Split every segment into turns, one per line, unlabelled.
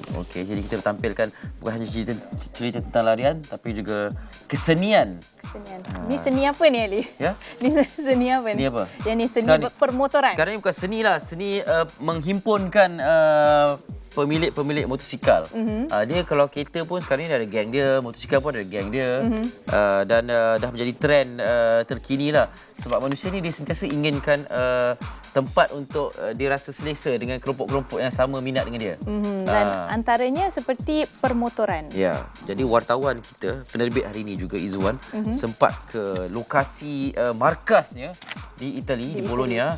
Okey, jadi kita tampilkan bukan hanya cerita tentang larian tapi juga kesenian.
Ni seni apa ni, Ali?
Ya?
Ni seni apa ni?
Seni apa?
Yang ni seni
Sekarang
permotoran.
Sekarang ni bukan seni lah, seni menghimpunkan pemilik motosikal. Dia kalau kereta pun sekarang ni ada geng dia, motosikal pun ada geng dia. Dan dah menjadi trend terkini lah. Sebab manusia ni dia sentiasa inginkan tempat untuk dia rasa selesa dengan kelompok-kelompok yang sama minat dengan dia.
Dan antaranya seperti permotoran.
Ya, jadi wartawan kita, penerbit hari ini juga Izzuan, sempat ke lokasi markasnya di Itali, di Bologna.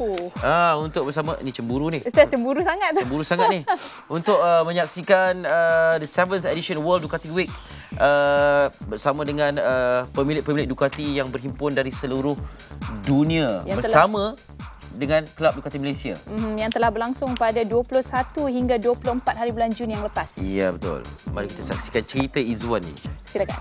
Untuk bersama, ni cemburu ni.
Ustaz cemburu sangat tu.
Cemburu sangat ni. Untuk menyaksikan the 7th edition World Ducati Week bersama dengan pemilik-pemilik Ducati yang berhimpun dari seluruh dunia yang bersama dengan Kelab Ducati Malaysia.
Yang telah berlangsung pada 21 hingga 24 hari bulan Jun yang lepas.
Ya, betul. Mari kita saksikan cerita Izzuan ni.
Silakan.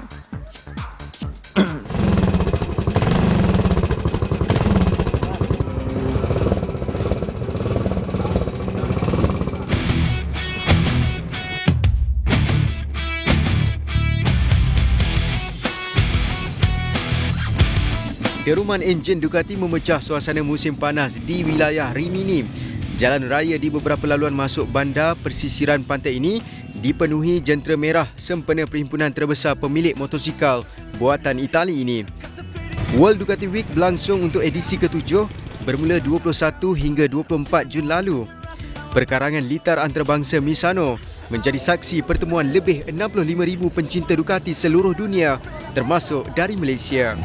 Deruman enjin Ducati memecah suasana musim panas di wilayah Rimini. Jalan raya di beberapa laluan masuk bandar persisiran pantai ini dipenuhi jentera merah sempena perhimpunan terbesar pemilik motosikal buatan Itali ini. World Ducati Week berlangsung untuk edisi ke-7 bermula 21 hingga 24 Jun lalu. Perkarangan litar antarabangsa Misano menjadi saksi pertemuan lebih 65,000 pencinta Ducati seluruh dunia termasuk dari Malaysia.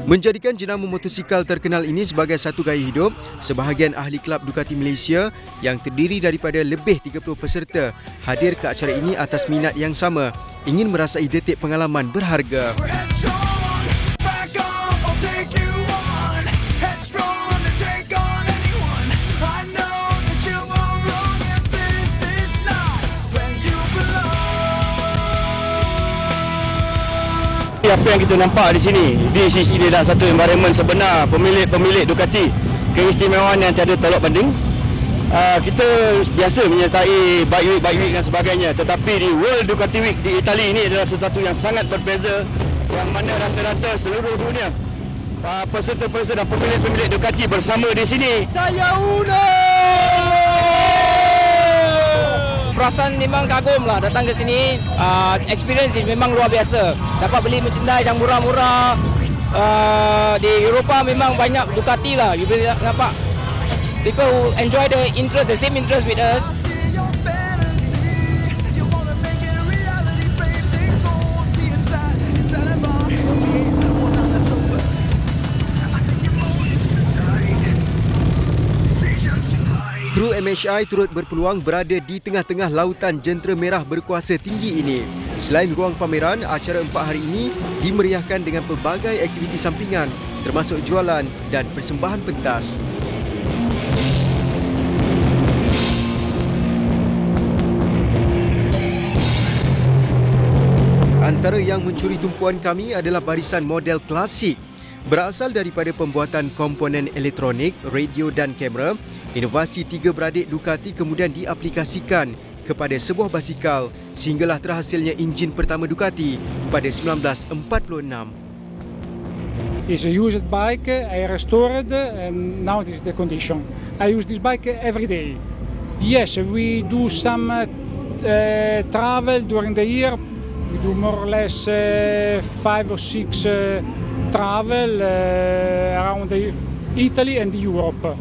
Menjadikan jenama motosikal terkenal ini sebagai satu gaya hidup, sebahagian ahli Kelab Ducati Malaysia yang terdiri daripada lebih 30 peserta hadir ke acara ini atas minat yang sama, ingin merasai detik pengalaman berharga.
Apa yang kita nampak di sini, ini adalah satu environment sebenar pemilik Ducati, keistimewaan yang tiada tolak banding. Kita biasa menyertai bike week dan sebagainya, tetapi di World Ducati Week di Itali ini adalah sesuatu yang sangat berbeza, yang mana rata-rata seluruh dunia peserta-peserta dan pemilik Ducati bersama di sini.
Perasaan memang kagum lah datang ke sini. Experience ini memang luar biasa. Dapat beli merchandise yang murah-murah. Di Eropah memang banyak Ducati lah. You boleh nampak people who enjoy the same interest with us.
Kru MHI turut berpeluang berada di tengah-tengah lautan jentera merah berkuasa tinggi ini. Selain ruang pameran, acara 4 hari ini dimeriahkan dengan pelbagai aktiviti sampingan termasuk jualan dan persembahan pentas. Antara yang mencuri tumpuan kami adalah barisan model klasik. Berasal daripada pembuatan komponen elektronik, radio dan kamera, inovasi tiga beradik Ducati kemudian diaplikasikan kepada sebuah basikal sehinggalah terhasilnya enjin pertama Ducati pada 1946.
It's a used bike, I restored and now it is the condition. I use this bike every day. Yes, we do some travel during the year. We do more or less 5 or 6 travel around Italy and Europe.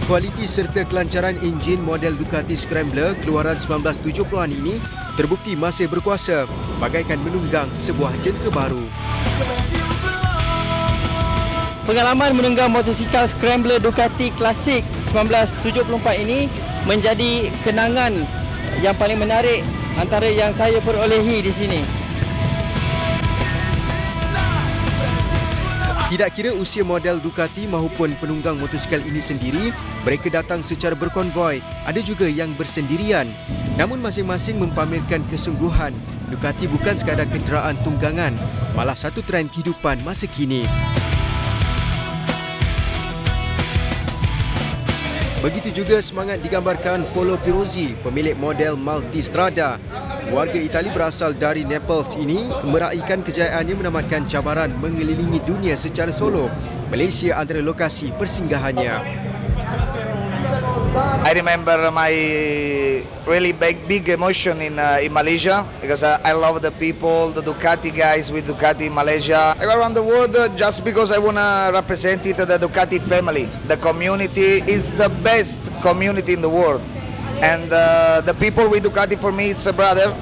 Kualiti serta kelancaran enjin model Ducati Scrambler keluaran 1970-an ini terbukti masih berkuasa bagaikan menunggang sebuah jentera baru.
Pengalaman menunggang motosikal Scrambler Ducati Klasik 1974 ini menjadi kenangan yang paling menarik antara yang saya perolehi di sini.
Tidak kira usia model Ducati maupun penunggang motosikal ini sendiri, mereka datang secara berkonvoi, ada juga yang bersendirian. Namun masing-masing mempamerkan kesungguhan. Ducati bukan sekadar kenderaan tunggangan, malah satu trend kehidupan masa kini. Begitu juga semangat digambarkan Polo Pirozzi, pemilik model Multistrada. Warga Itali berasal dari Naples ini meraihkan kejayaannya menamatkan cabaran mengelilingi dunia secara solo. Malaysia antara lokasi persinggahannya.
I remember my really big emotion in Malaysia because I love the people, the Ducati guys with Ducati in Malaysia. I go around the world just because I want to represent it, the Ducati family. The community is the best community in the world. And the people with Ducati for me, it's a brother.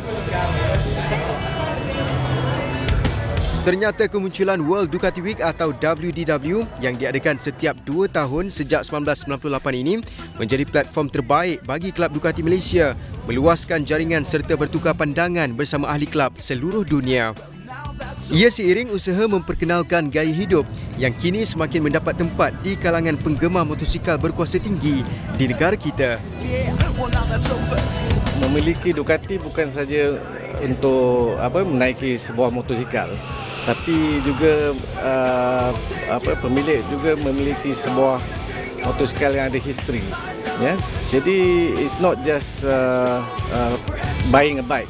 Ternyata kemunculan World Ducati Week atau WDW yang diadakan setiap 2 tahun sejak 1998 ini menjadi platform terbaik bagi kelab Ducati Malaysia meluaskan jaringan serta bertukar pandangan bersama ahli kelab seluruh dunia. Ia seiring usaha memperkenalkan gaya hidup yang kini semakin mendapat tempat di kalangan penggemar motosikal berkuasa tinggi di negara kita.
Memiliki Ducati bukan saja untuk menaiki sebuah motosikal, tapi juga pemilik juga memiliki sebuah motosikal yang ada history, ya. Jadi it's not just buying a bike,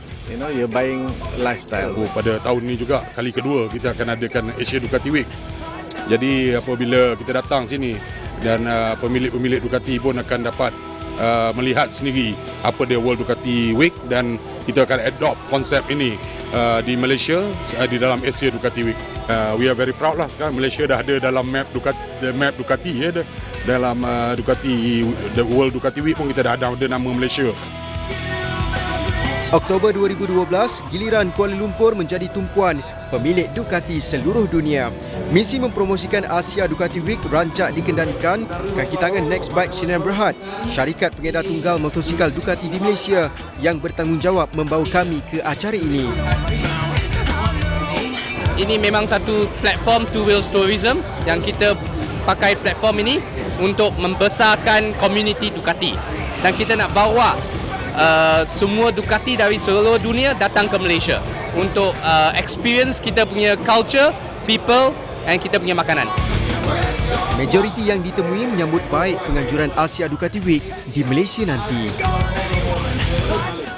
you're buying lifestyle.
Pada tahun ini juga kali kedua kita akan adakan Asia Ducati Week. Jadi apabila kita datang sini dan pemilik-pemilik Ducati pun akan dapat melihat sendiri apa dia World Ducati Week, dan kita akan adopt konsep ini di Malaysia di dalam Asia Ducati Week. We are very proud lah sekarang Malaysia dah ada dalam map Ducati ya, dalam Ducati the World Ducati Week pun kita dah ada nama Malaysia.
Oktober 2012, giliran Kuala Lumpur menjadi tumpuan pemilik Ducati seluruh dunia. Misi mempromosikan Asia Ducati Week rancak dikendalikan kaki tangan Nextbike Sdn Bhd, syarikat pengedar tunggal motosikal Ducati di Malaysia yang bertanggungjawab membawa kami ke acara ini.
Ini memang satu platform two wheels tourism yang kita pakai platform ini untuk membesarkan komuniti Ducati, dan kita nak bawa semua Ducati dari seluruh dunia datang ke Malaysia untuk experience kita punya culture, people dan kita punya makanan.
Majoriti yang ditemui menyambut baik penganjuran Asia Ducati Week di Malaysia nanti.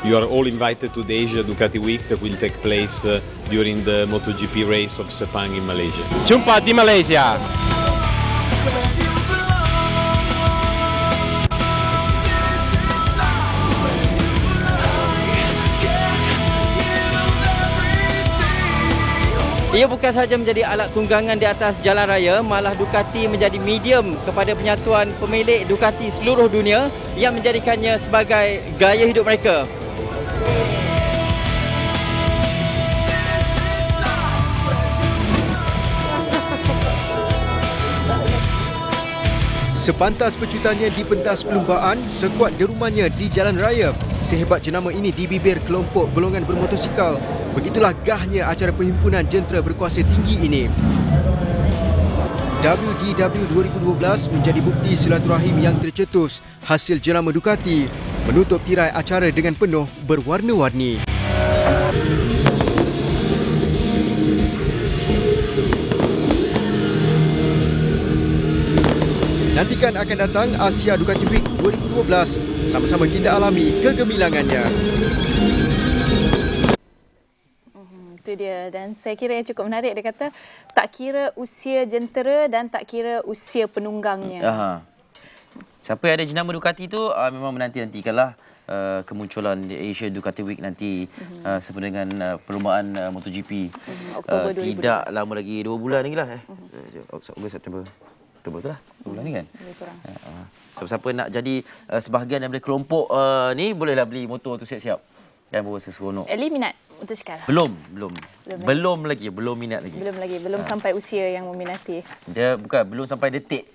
You are all invited to the Asia Ducati Week that will take place during the MotoGP race of Sepang in Malaysia.
Jumpa di Malaysia.
Ia bukan sahaja menjadi alat tunggangan di atas jalan raya, malah Ducati menjadi medium kepada penyatuan pemilik Ducati seluruh dunia yang menjadikannya sebagai gaya hidup mereka.
Sepantas pecutannya di pentas perlumbaan, sekuat derumannya di jalan raya, sehebat jenama ini di bibir kelompok golongan bermotosikal. Begitulah gahnya acara perhimpunan jentera berkuasa tinggi ini. WDW 2012 menjadi bukti silaturahim yang tercetus hasil jenama Ducati, menutup tirai acara dengan penuh berwarna-warni. Nantikan akan datang Asia Ducati Week 2012. Sama-sama kita alami kegemilangannya.
Itu dia, dan saya kira yang cukup menarik. Dia kata tak kira usia jentera dan tak kira usia penunggangnya.
Siapa yang ada jenama Ducati tu memang menanti-nantikanlah kemunculan di Asia Ducati Week nanti sempena dengan perlumbaan MotoGP.
Oktober 2012.
Tidak lama lagi, 2 bulan lagi lah. Ogos, September. Oktober tu lah, 2 bulan ni kan. Siapa-siapa nak jadi sebahagian daripada kelompok ni, bolehlah beli motor tu siap-siap. Dan berasa seronok.
Eli minat motosikal?
Belum minat lagi.
Belum sampai usia yang meminati.
Dia belum sampai detik.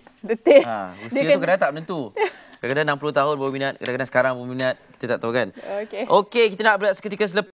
Usia tu kadang-kadang tak menentu. Kadang-kadang 60 tahun baru minat, kadang-kadang sekarang baru minat, kita tak tahu kan. Okey, kita nak berehat seketika selepas